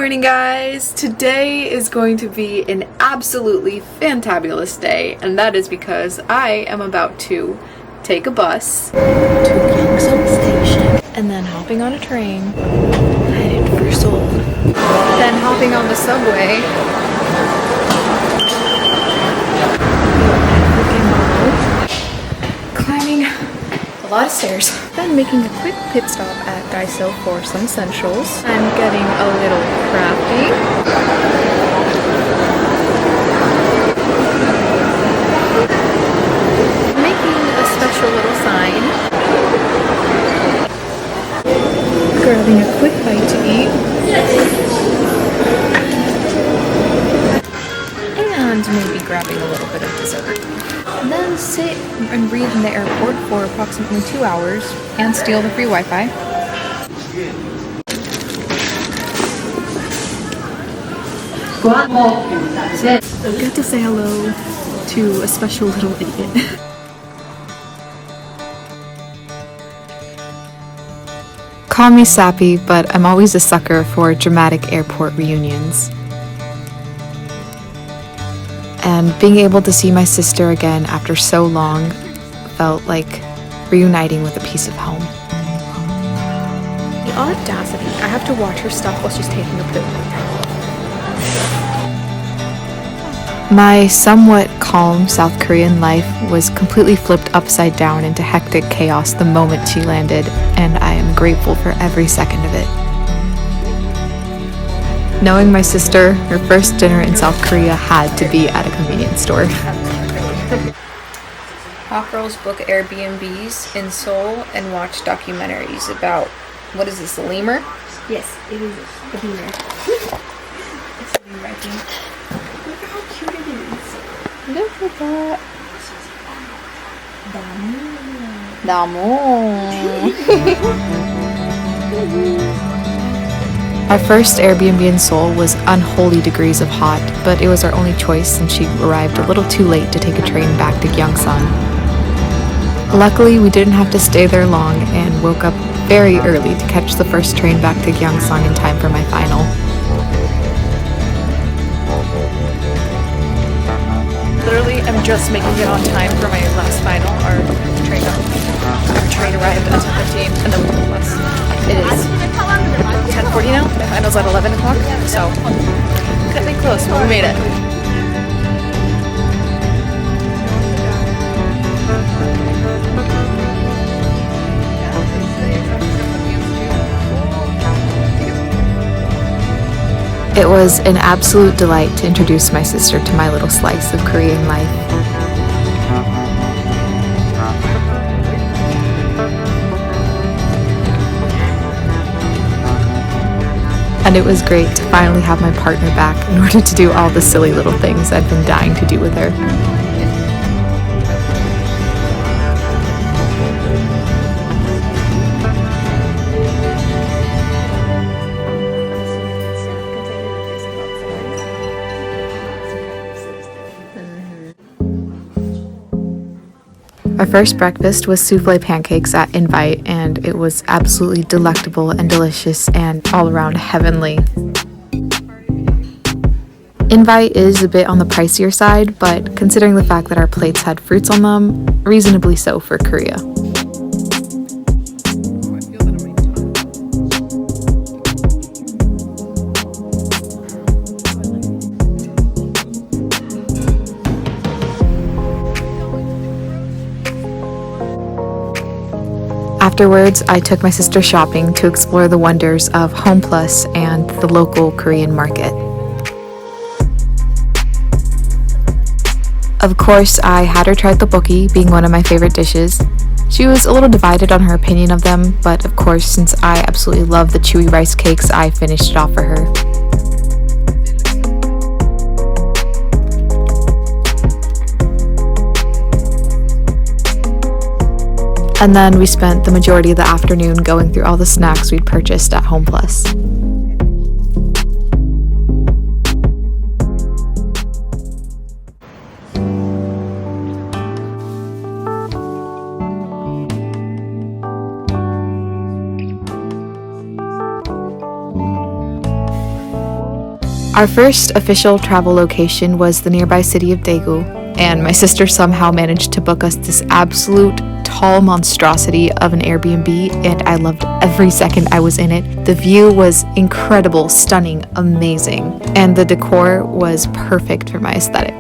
morning, guys! Today is going to be an absolutely fantabulous day, and that is because I am about to take a bus to Gyeongsang Station, and then hopping on a train, headed for Seoul. Then hopping on the subway, climbing a lot of stairs. Then making a quick pit stop at Daegu for some essentials. I'm getting a little crafty. Making a special little sign. Grabbing a quick bite to eat. And maybe grabbing a little bit of dessert. And then sit and read in the airport for approximately 2 hours and steal the free Wi-Fi. I get to say hello to a special little idiot. Call me sappy, but I'm always a sucker for dramatic airport reunions. And being able to see my sister again after so long felt like reuniting with a piece of home. The audacity. I have to watch her stuff while she's taking a poop. My somewhat calm South Korean life was completely flipped upside down into hectic chaos the moment she landed, and I am grateful for every second of it. Knowing my sister, her first dinner in South Korea had to be at a convenience store. Hot girls book Airbnbs in Seoul and watch documentaries about, what is this, a lemur? Yes, it is a lemur. It's a lemur, I think. Look at how cute it is. Look at that. Damu. Our first Airbnb in Seoul was unholy degrees of hot, but it was our only choice since she arrived a little too late to take a train back to Gyeongsang. Luckily, we didn't have to stay there long and woke up very early to catch the first train back to Gyeongsang in time for my final. Literally, I'm just making it on time for my last final. Our train arrived at 10:15 and then we took the bus. It is 10:40 now. My final's at 11 o'clock, so cutting it close, but we made it. It was an absolute delight to introduce my sister to my little slice of Korean life. And it was great to finally have my partner back in order to do all the silly little things I'd been dying to do with her. Our first breakfast was souffle pancakes at Invite, and it was absolutely delectable and delicious and all around heavenly. Invite is a bit on the pricier side, but considering the fact that our plates had fruits on them, reasonably so for Korea. Afterwards, I took my sister shopping to explore the wonders of Home Plus and the local Korean market. Of course, I had her try tteokbokki, being one of my favorite dishes. She was a little divided on her opinion of them, but of course, since I absolutely love the chewy rice cakes, I finished it off for her. And then we spent the majority of the afternoon going through all the snacks we'd purchased at Home Plus. Our first official travel location was the nearby city of Daegu, and my sister somehow managed to book us this absolute tall monstrosity of an Airbnb, and I loved every second I was in it. The view was incredible, stunning, amazing, and the decor was perfect for my aesthetic.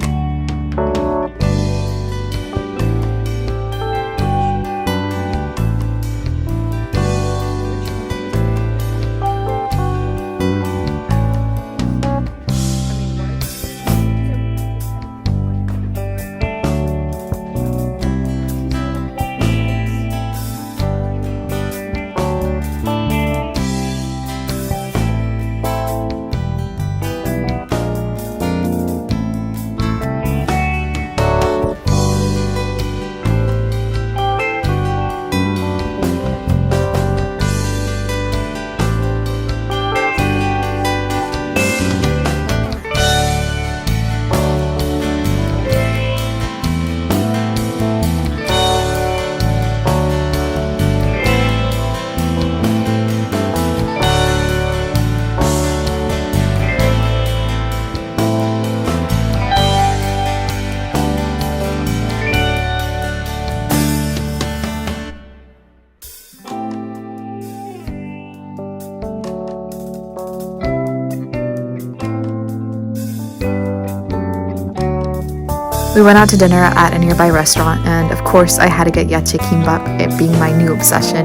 We went out to dinner at a nearby restaurant, and of course I had to get yache kimbap, it being my new obsession.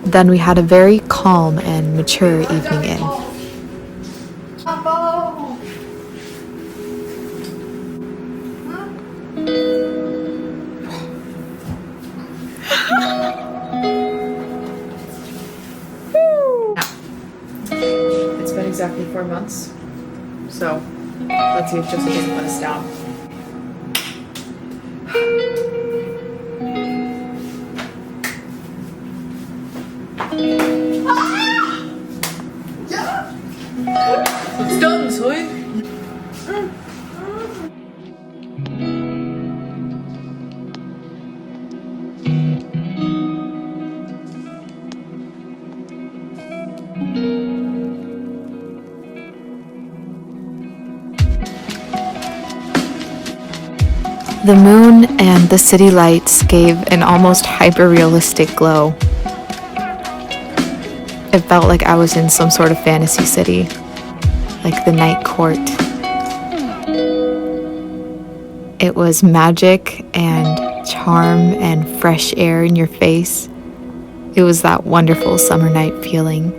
Then we had a very calm and mature evening in. It's been exactly 4 months, so let's see if Joseph doesn't let us down. It's done, son. The moon and the city lights gave an almost hyper-realistic glow. It felt like I was in some sort of fantasy city, like the night court. It was magic and charm and fresh air in your face. It was that wonderful summer night feeling.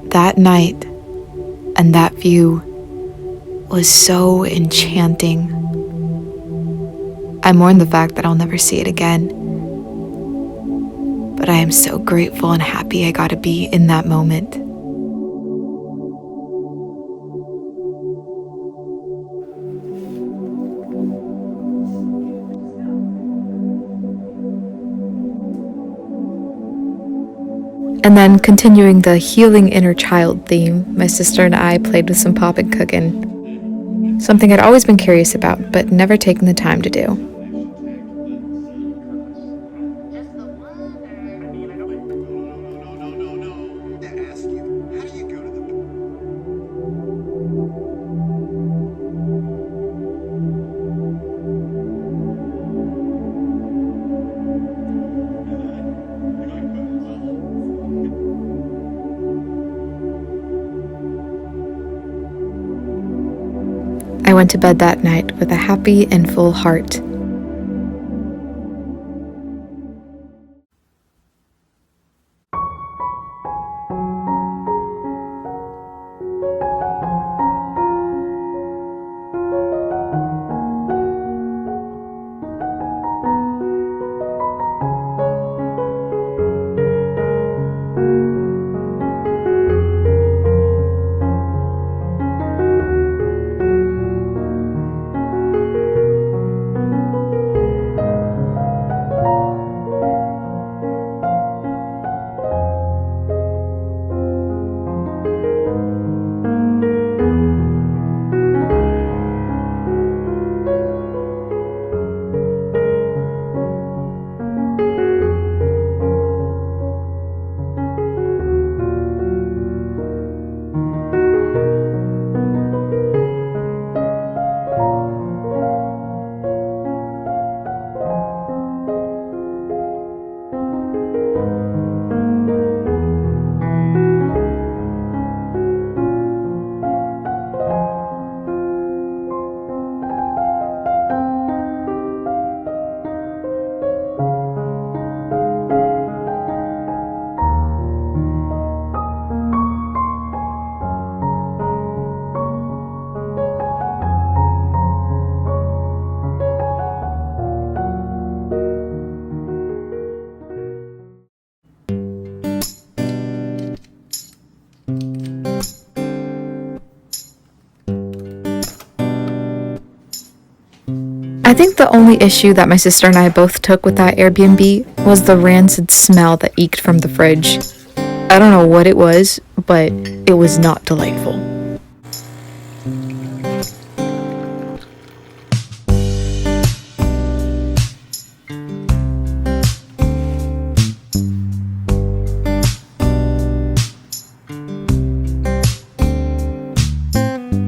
That night and that view was so enchanting. I mourn the fact that I'll never see it again, but I am so grateful and happy I got to be in that moment. And then, continuing the healing inner child theme, my sister and I played with some poppin' cookin', something I'd always been curious about, but never taken the time to do. I went to bed that night with a happy and full heart. I think the only issue that my sister and I both took with that Airbnb was the rancid smell that eked from the fridge. I don't know what it was, but it was not delightful.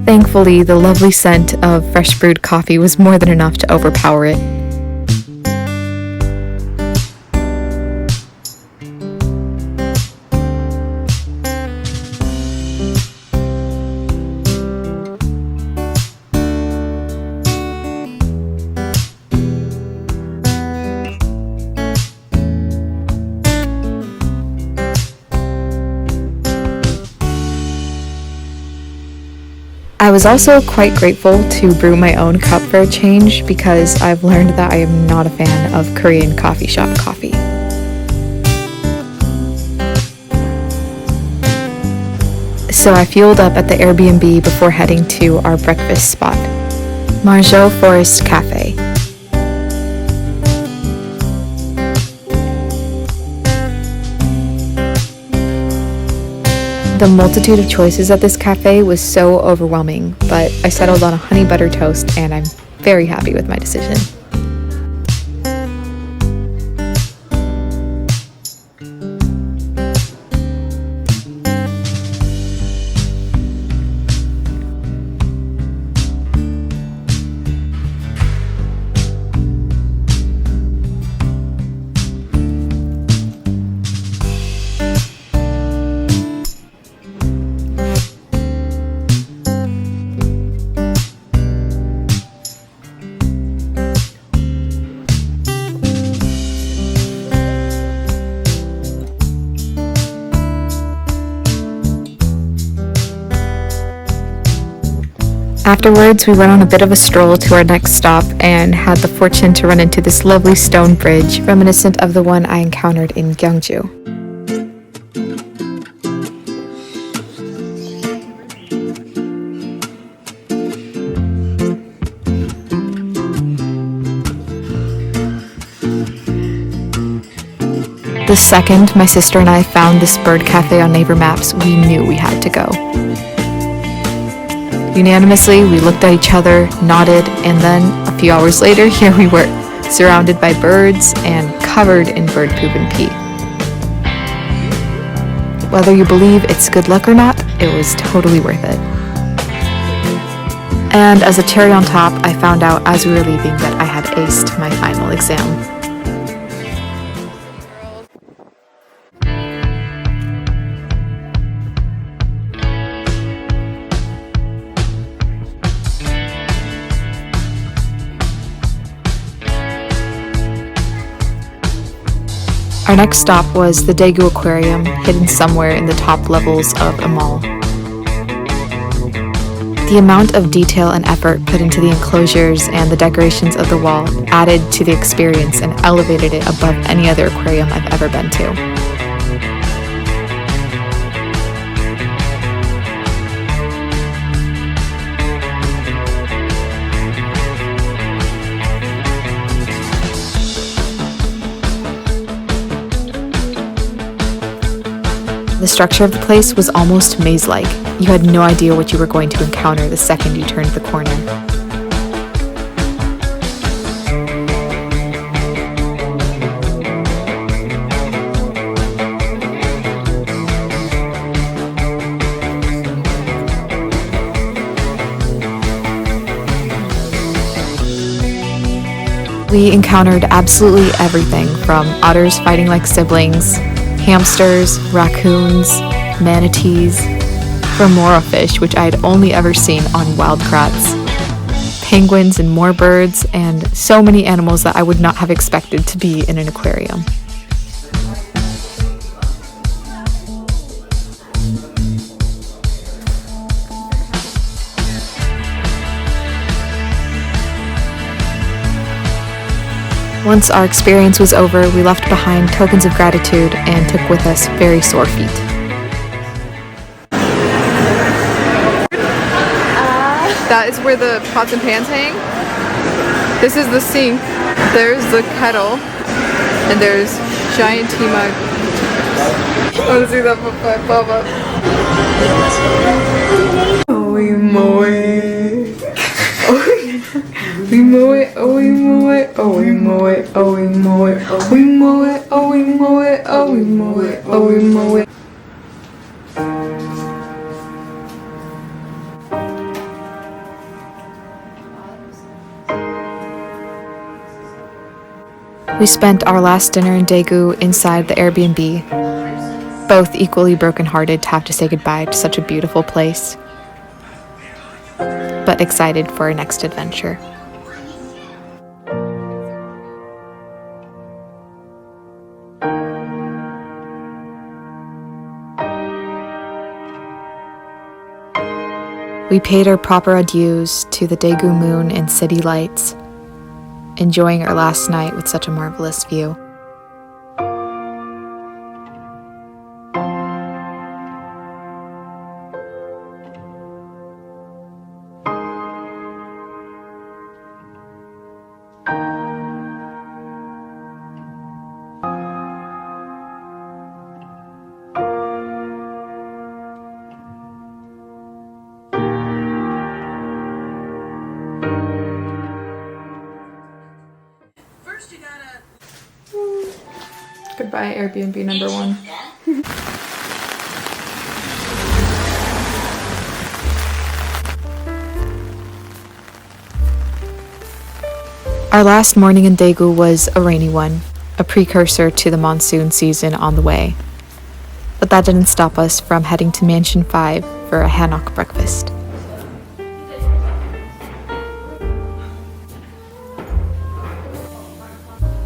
Thankfully, the lovely scent of fresh brewed coffee was more than enough to overpower it. I was also quite grateful to brew my own cup for a change because I've learned that I am not a fan of Korean coffee shop coffee. So I fueled up at the Airbnb before heading to our breakfast spot, Margeau Forest Cafe. The multitude of choices at this cafe was so overwhelming, but I settled on a honey butter toast and I'm very happy with my decision. Afterwards, we went on a bit of a stroll to our next stop and had the fortune to run into this lovely stone bridge reminiscent of the one I encountered in Gyeongju. The second my sister and I found this bird cafe on Neighbor Maps, we knew we had to go. Unanimously, we looked at each other, nodded, and then, a few hours later, here we were, surrounded by birds and covered in bird poop and pee. Whether you believe it's good luck or not, it was totally worth it. And as a cherry on top, I found out as we were leaving that I had aced my final exam. Our next stop was the Daegu Aquarium, hidden somewhere in the top levels of a mall. The amount of detail and effort put into the enclosures and the decorations of the wall added to the experience and elevated it above any other aquarium I've ever been to. The structure of the place was almost maze-like. You had no idea what you were going to encounter the second you turned the corner. We encountered absolutely everything from otters fighting like siblings, hamsters, raccoons, manatees, remora fish, which I had only ever seen on wild kratts, penguins and more birds, and so many animals that I would not have expected to be in an aquarium. Once our experience was over, we left behind tokens of gratitude and took with us very sore feet. That is where the pots and pans hang? This is the sink. There's the kettle. And there's giant tea mug. I want to see that pop up. Oh, we mow it. We mow it, oh we mow it, oh we mow it, oh we mow it, oh we mow it, oh we mow it, oh we mow it, oh we mow it. We spent our last dinner in Daegu inside the Airbnb, both equally brokenhearted to have to say goodbye to such a beautiful place, but excited for our next adventure. We paid our proper adieus to the Daegu moon and city lights, enjoying our last night with such a marvelous view. Goodbye, Airbnb number 1. Our last morning in Daegu was a rainy one, a precursor to the monsoon season on the way. But that didn't stop us from heading to Mansion 5 for a hanok breakfast.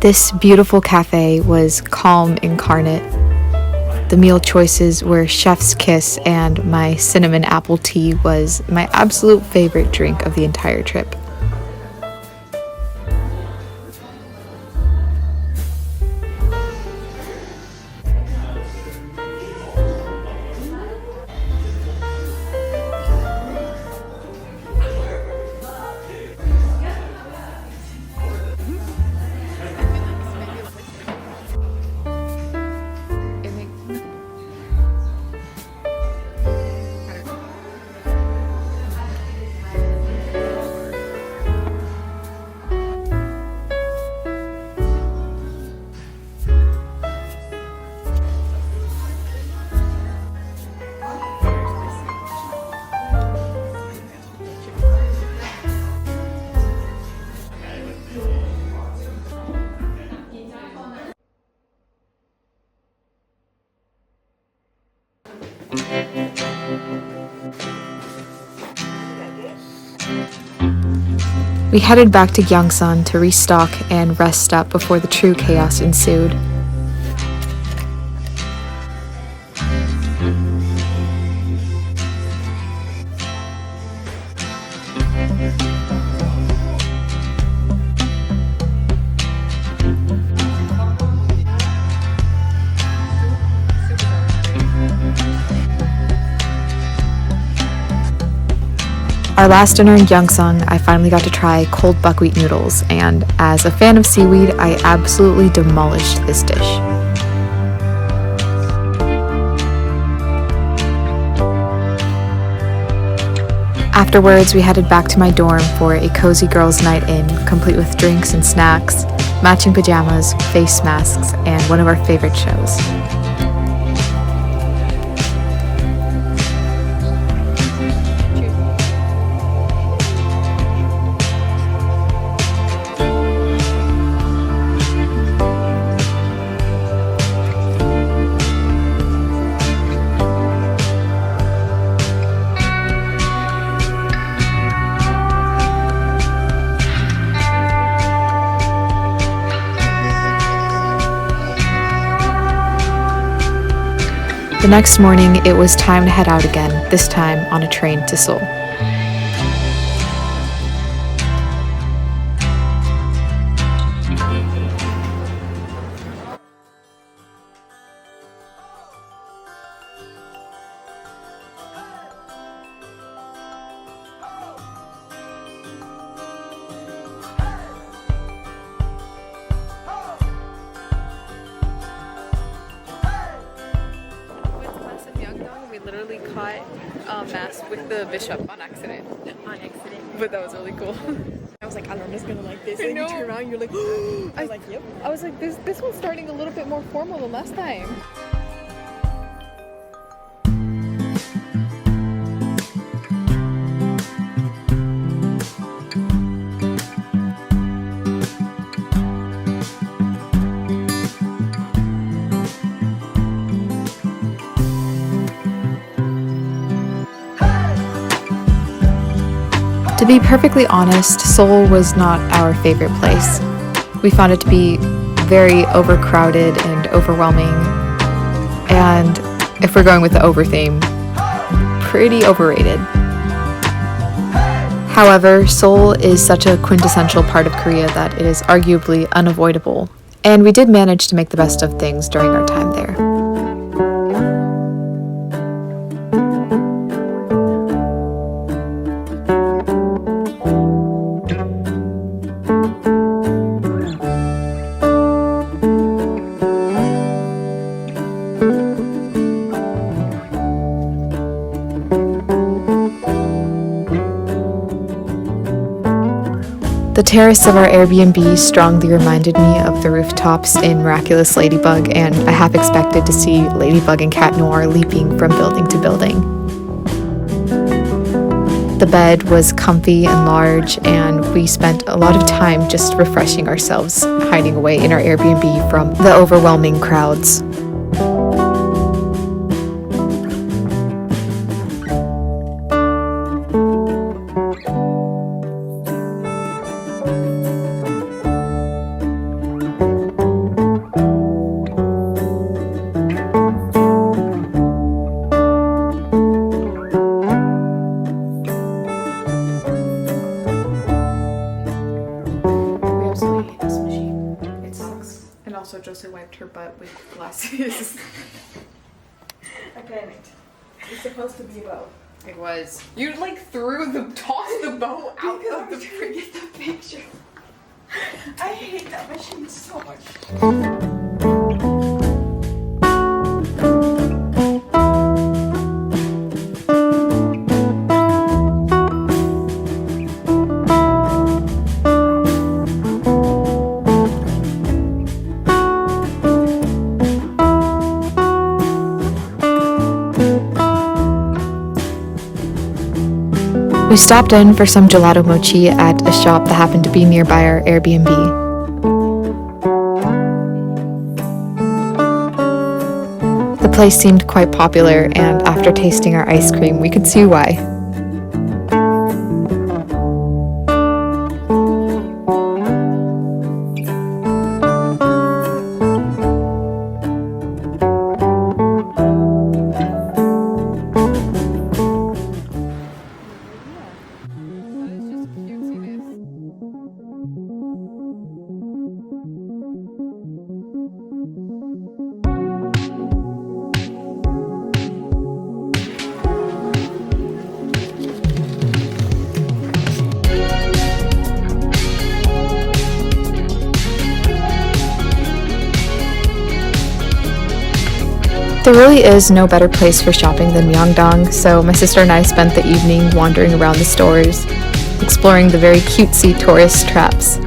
This beautiful cafe was calm incarnate. The meal choices were chef's kiss, and my cinnamon apple tea was my absolute favorite drink of the entire trip. We headed back to Gyeongsang to restock and rest up before the true chaos ensued. Our last dinner in Gyeongsang, I finally got to try cold buckwheat noodles, and as a fan of seaweed, I absolutely demolished this dish. Afterwards, we headed back to my dorm for a cozy girls' night in, complete with drinks and snacks, matching pajamas, face masks, and one of our favorite shows. The next morning, it was time to head out again, this time on a train to Seoul. mass with the bishop on accident. On accident. But that was really cool. I was like, Alona's gonna like this. I And know. you turn around, you're like, I was like, yep. I was like, this one's starting a little bit more formal than last time. To be perfectly honest, Seoul was not our favorite place. We found it to be very overcrowded and overwhelming, and if we're going with the over theme, pretty overrated. However, Seoul is such a quintessential part of Korea that it is arguably unavoidable, and we did manage to make the best of things during our time there. The terrace of our Airbnb strongly reminded me of the rooftops in Miraculous Ladybug, and I half expected to see Ladybug and Cat Noir leaping from building to building. The bed was comfy and large, and we spent a lot of time just refreshing ourselves, hiding away in our Airbnb from the overwhelming crowds. Josie wiped her butt with glasses. I panicked. It's supposed to be a bow. It was. You tossed the bow out of the picture. I hate that machine so much. We stopped in for some gelato mochi at a shop that happened to be nearby our Airbnb. The place seemed quite popular, and after tasting our ice cream, we could see why. There really is no better place for shopping than Myeongdong, so my sister and I spent the evening wandering around the stores, exploring the very cutesy tourist traps.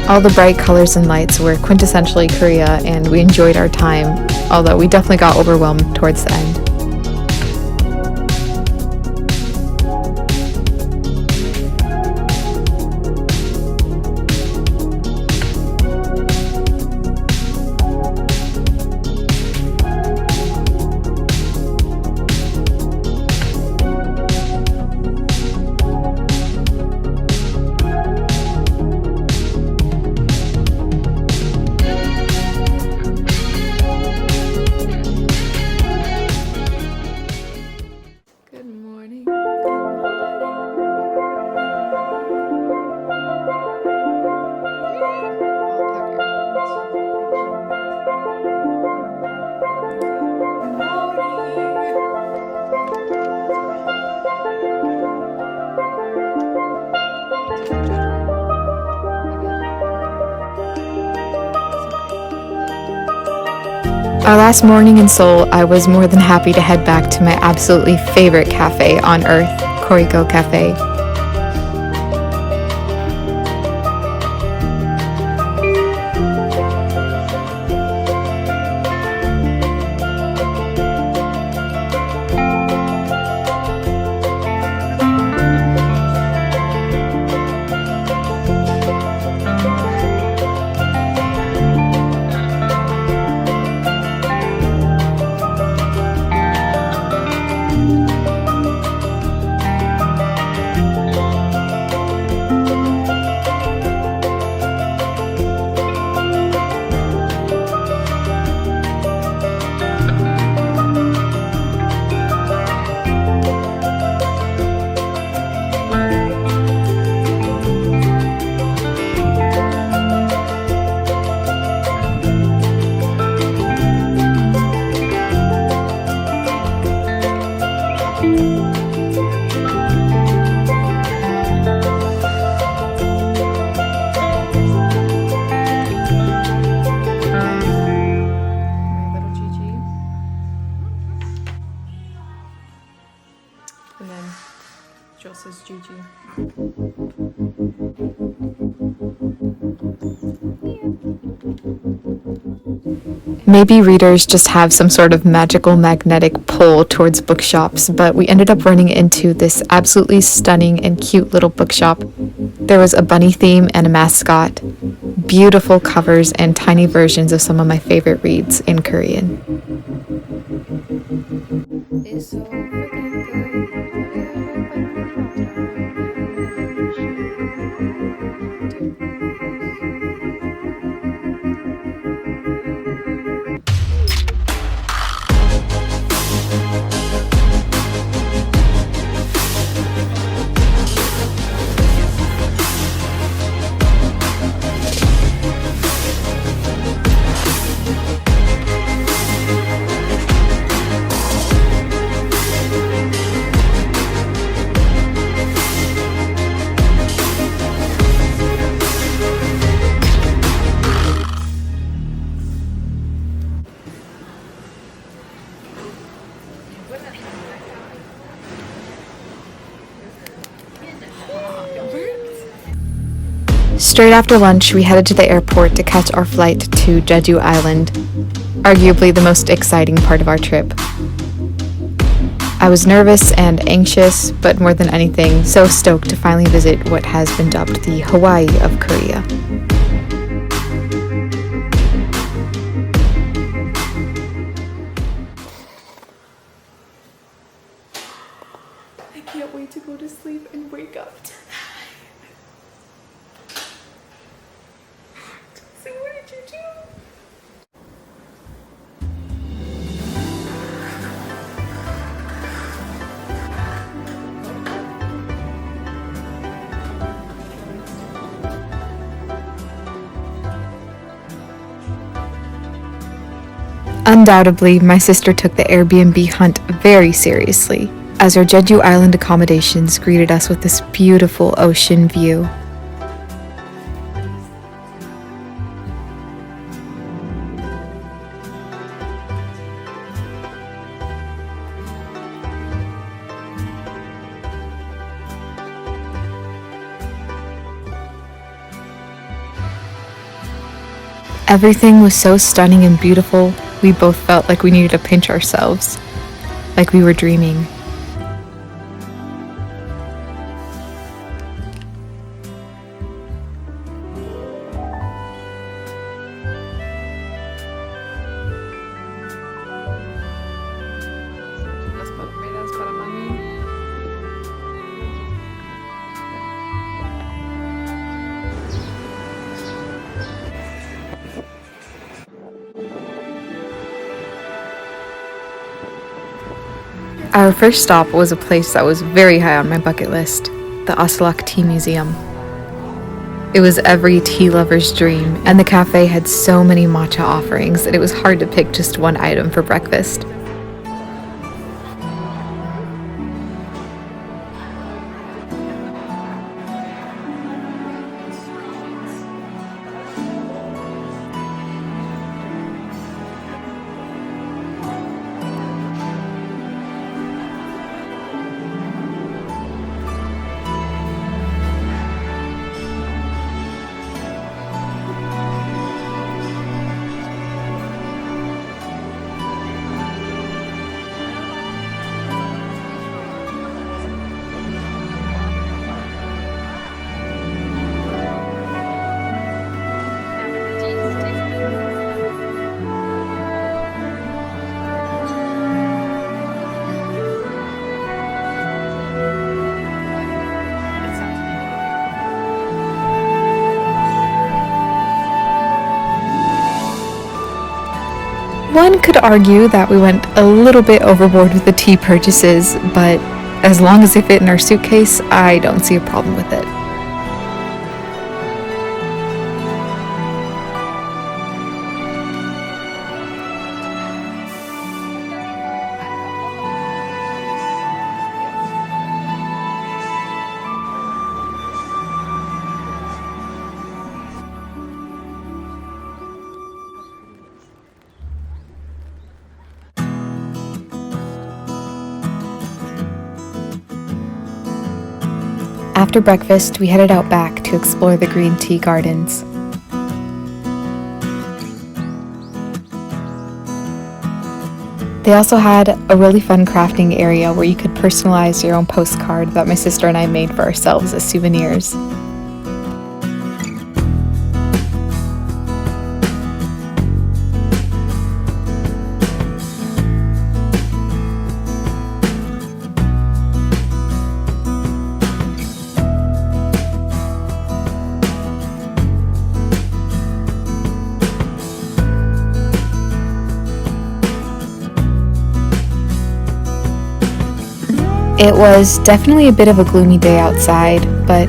All the bright colors and lights were quintessentially Korea, and we enjoyed our time, although we definitely got overwhelmed towards the end. Our last morning in Seoul, I was more than happy to head back to my absolutely favorite cafe on earth, Korea Cafe. Maybe readers just have some sort of magical magnetic pull towards bookshops, but we ended up running into this absolutely stunning and cute little bookshop. There was a bunny theme and a mascot, beautiful covers, and tiny versions of some of my favorite reads in Korean. Straight after lunch, we headed to the airport to catch our flight to Jeju Island, arguably the most exciting part of our trip. I was nervous and anxious, but more than anything, so stoked to finally visit what has been dubbed the Hawaii of Korea. I can't wait to go to sleep and wake up tonight. So what did you do? Undoubtedly, my sister took the Airbnb hunt very seriously, as our Jeju Island accommodations greeted us with this beautiful ocean view. Everything was so stunning and beautiful, we both felt like we needed to pinch ourselves, like we were dreaming. Our first stop was a place that was very high on my bucket list, the Aslak Tea Museum. It was every tea lover's dream, and the cafe had so many matcha offerings that it was hard to pick just one item for breakfast. One could argue that we went a little bit overboard with the tea purchases, but as long as they fit in our suitcase, I don't see a problem with it. After breakfast, we headed out back to explore the green tea gardens. They also had a really fun crafting area where you could personalize your own postcard that my sister and I made for ourselves as souvenirs. It was definitely a bit of a gloomy day outside, but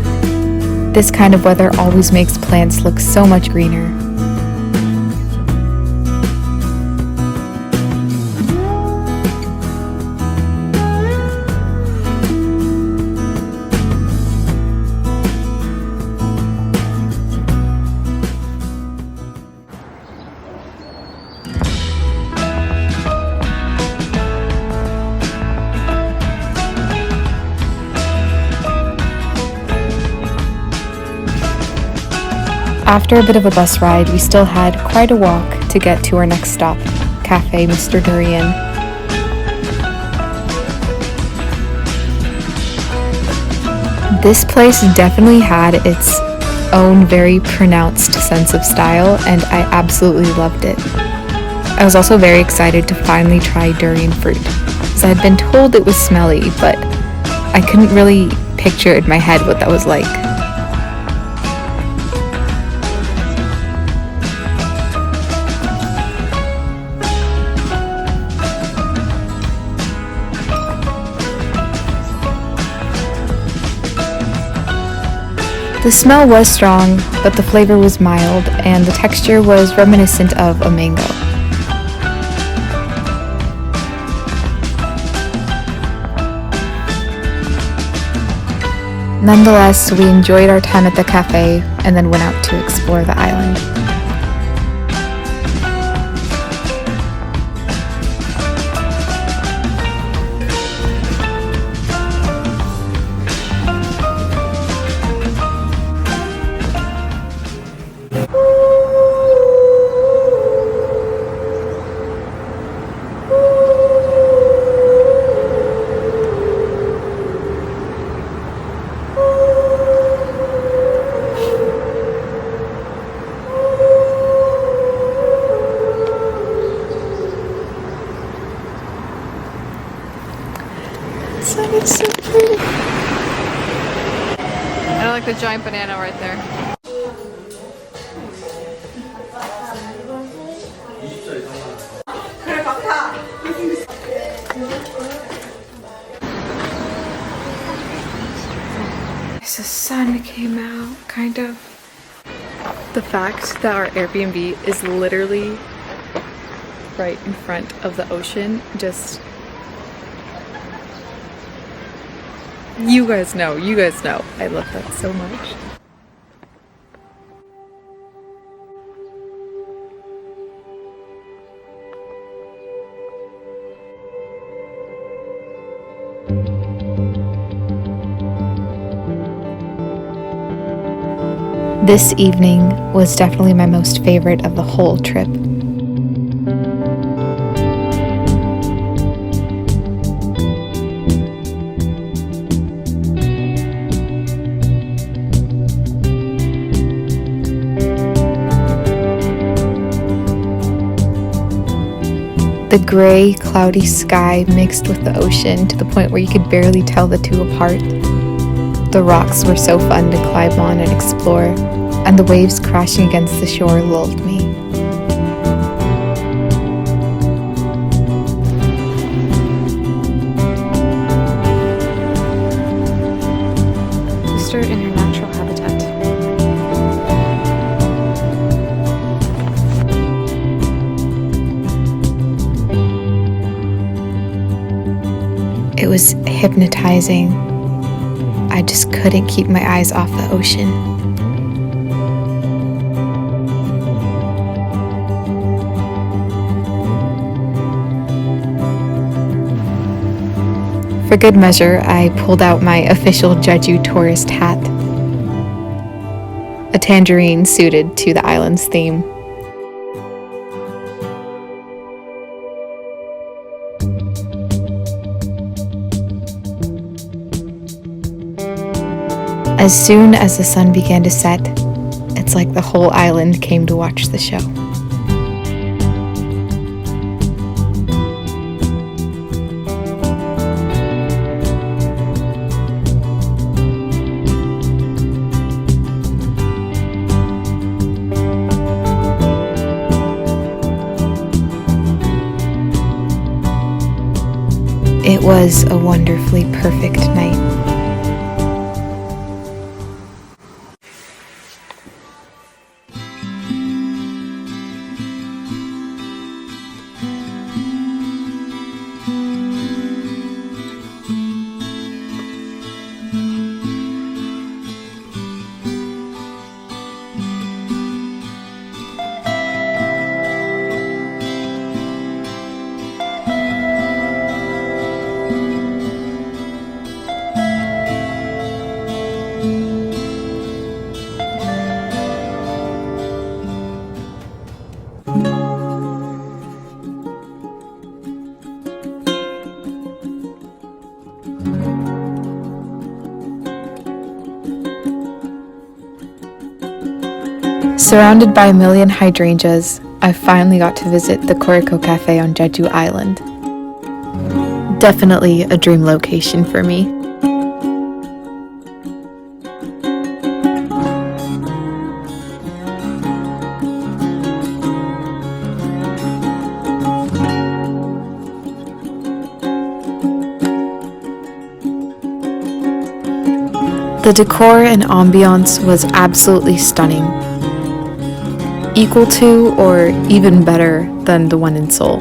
this kind of weather always makes plants look so much greener. After a bit of a bus ride, we still had quite a walk to get to our next stop, Cafe Mr. Durian. This place definitely had its own very pronounced sense of style, and I absolutely loved it. I was also very excited to finally try durian fruit, as I had been told it was smelly, but I couldn't really picture in my head what that was like. The smell was strong, but the flavor was mild, and the texture was reminiscent of a mango. Nonetheless, we enjoyed our time at the cafe and then went out to explore the island. It's so pretty. I like the giant banana right there. As the sun came out, kind of. The fact that our Airbnb is literally right in front of the ocean just... You guys know. I love that so much. This evening was definitely my most favorite of the whole trip. The gray, cloudy sky mixed with the ocean to the point where you could barely tell the two apart. The rocks were so fun to climb on and explore, and the waves crashing against the shore lulled me. It was hypnotizing. I just couldn't keep my eyes off the ocean. For good measure, I pulled out my official Jeju tourist hat, a tangerine suited to the island's theme. As soon as the sun began to set, it's like the whole island came to watch the show. It was a wonderfully perfect night. Surrounded by a million hydrangeas, I finally got to visit the Koriko Cafe on Jeju Island. Definitely a dream location for me. The decor and ambiance was absolutely stunning. Equal to or even better than the one in Seoul.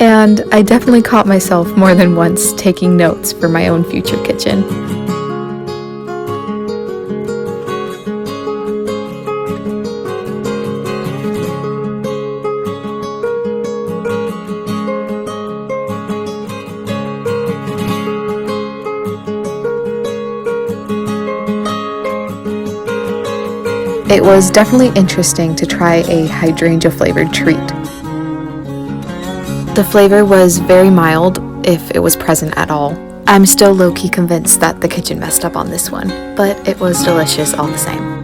And I definitely caught myself more than once taking notes for my own future kitchen. It was definitely interesting to try a hydrangea flavored treat. The flavor was very mild, if it was present at all. I'm still low-key convinced that the kitchen messed up on this one, but it was delicious all the same.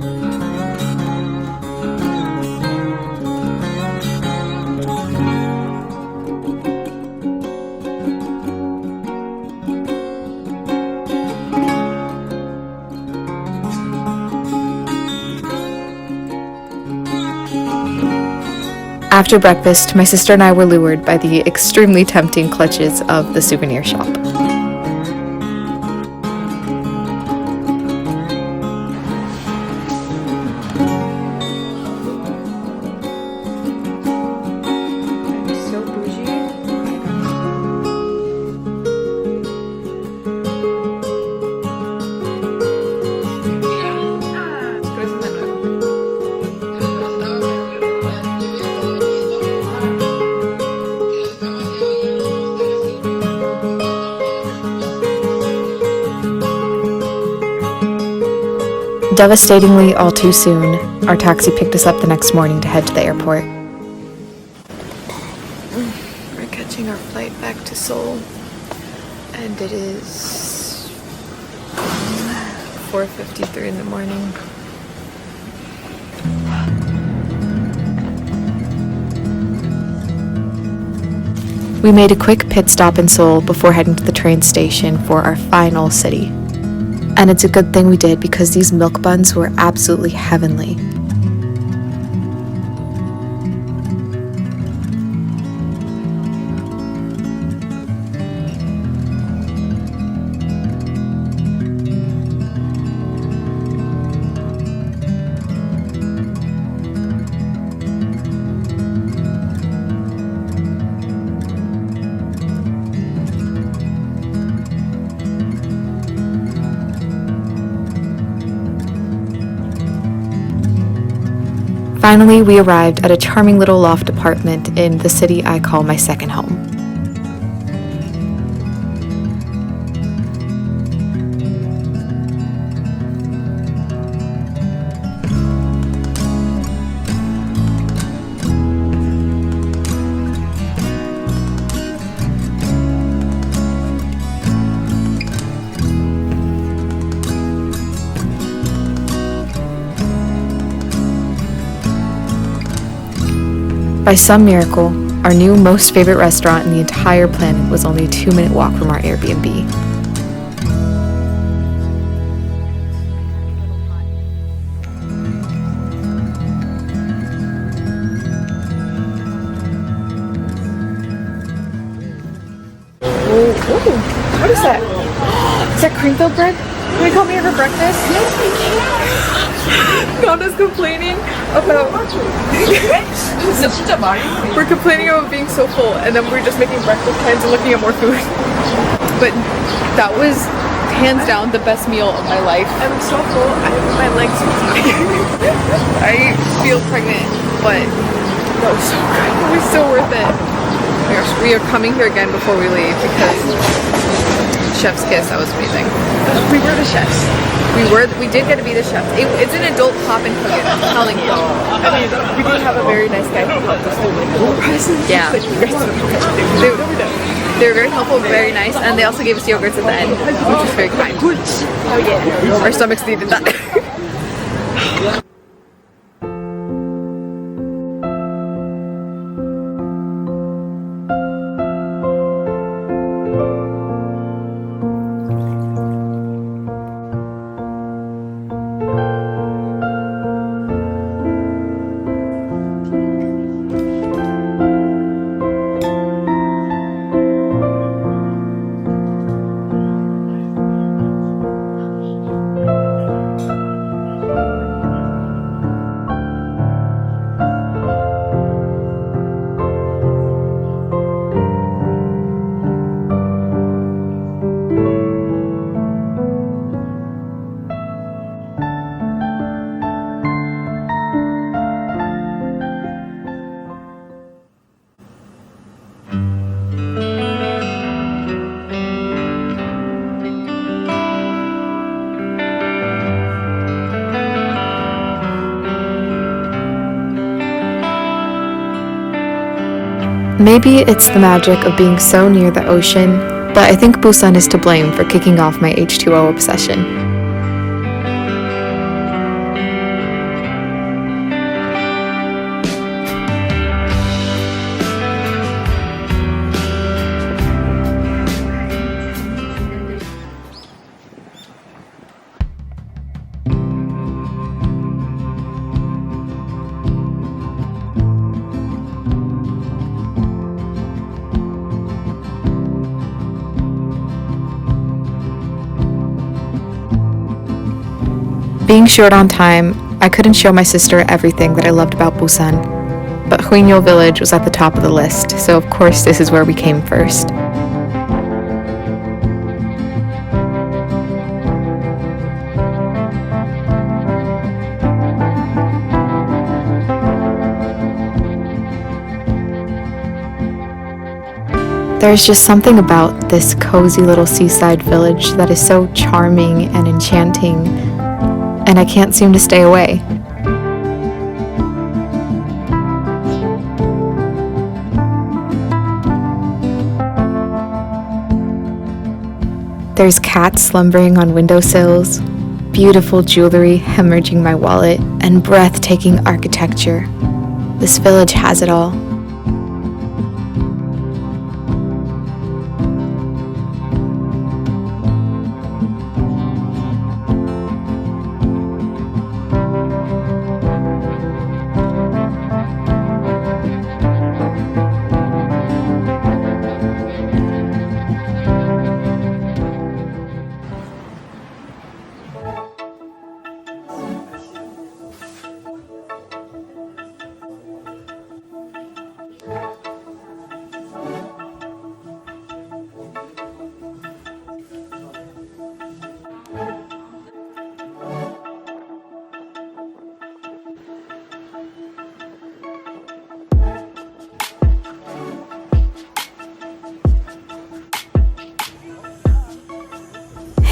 After breakfast, my sister and I were lured by the extremely tempting clutches of the souvenir shop. Devastatingly, all too soon, our taxi picked us up the next morning to head to the airport. We're catching our flight back to Seoul, and it is 4:53 in the morning. We made a quick pit stop in Seoul before heading to the train station for our final city. And it's a good thing we did because these milk buns were absolutely heavenly. Finally, we arrived at a charming little loft apartment in the city I call my second home. By some miracle, our new most favorite restaurant in the entire planet was only a 2-minute walk from our Airbnb. Oh, what is that? Is that cream filled bread? Can we come here for breakfast? Yes, we can. Ganda's complaining about. We're complaining about being so full, and then we're just making breakfast plans and looking at more food. But that was hands down the best meal of my life. I'm so full. My legs are tired. I feel pregnant, but that was so good. It was so worth it. Oh my gosh, we are coming here again before we leave because chef's kiss, that was amazing. We were the chefs. We did get to be the chefs. It's an adult pop and cook it, I'm telling you. I mean, we did have a very nice guy who helped us through. Yeah. They were very helpful, very nice, and they also gave us yogurts at the end, which was very kind. Oh yeah. Our stomachs needed that. Maybe it's the magic of being so near the ocean, but I think Busan is to blame for kicking off my H2O obsession. Being short on time, I couldn't show my sister everything that I loved about Busan, but Huinyo village was at the top of the list, so of course this is where we came first. There's just something about this cozy little seaside village that is so charming and enchanting, and I can't seem to stay away. There's cats slumbering on windowsills, beautiful jewelry hemorrhaging my wallet, and breathtaking architecture. This village has it all.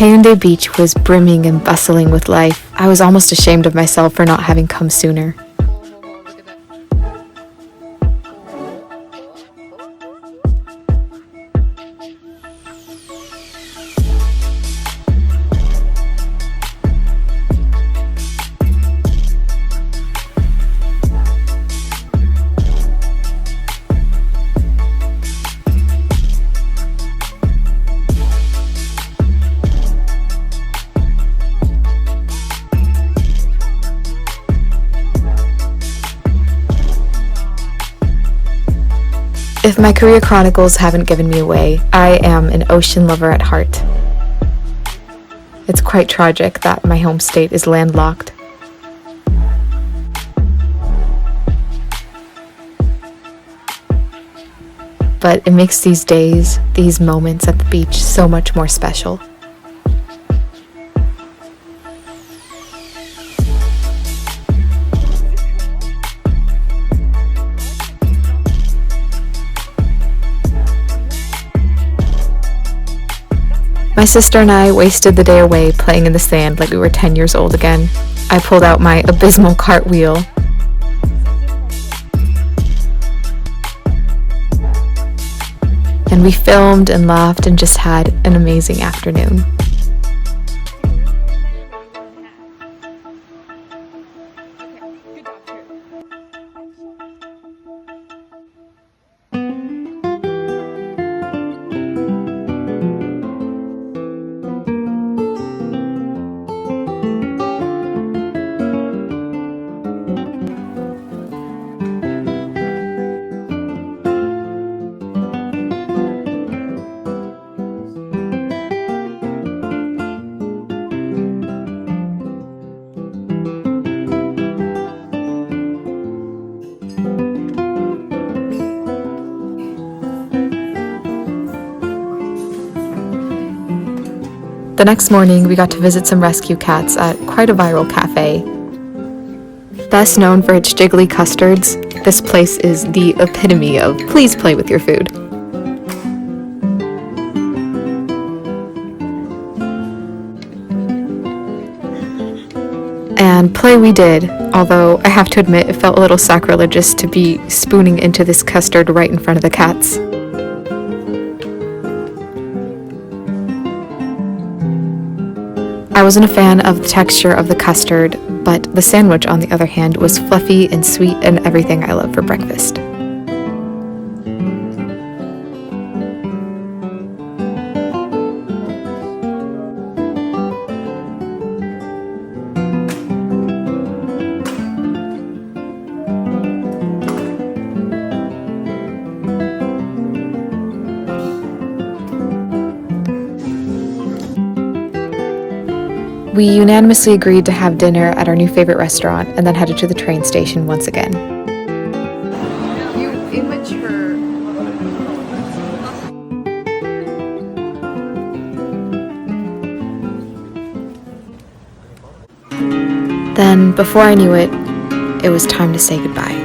Haeundae Beach was brimming and bustling with life. I was almost ashamed of myself for not having come sooner. If my Korea Chronicles haven't given me away, I am an ocean lover at heart. It's quite tragic that my home state is landlocked. But it makes these days, these moments at the beach so much more special. My sister and I wasted the day away playing in the sand like we were 10 years old again. I pulled out my abysmal cartwheel. And we filmed and laughed and just had an amazing afternoon. The next morning, we got to visit some rescue cats at quite a viral cafe. Best known for its jiggly custards, this place is the epitome of please play with your food. And play we did, although I have to admit it felt a little sacrilegious to be spooning into this custard right in front of the cats. I wasn't a fan of the texture of the custard, but the sandwich, on the other hand, was fluffy and sweet and everything I love for breakfast. We unanimously agreed to have dinner at our new favorite restaurant and then headed to the train station once again. You immature. Then, before I knew it, it was time to say goodbye.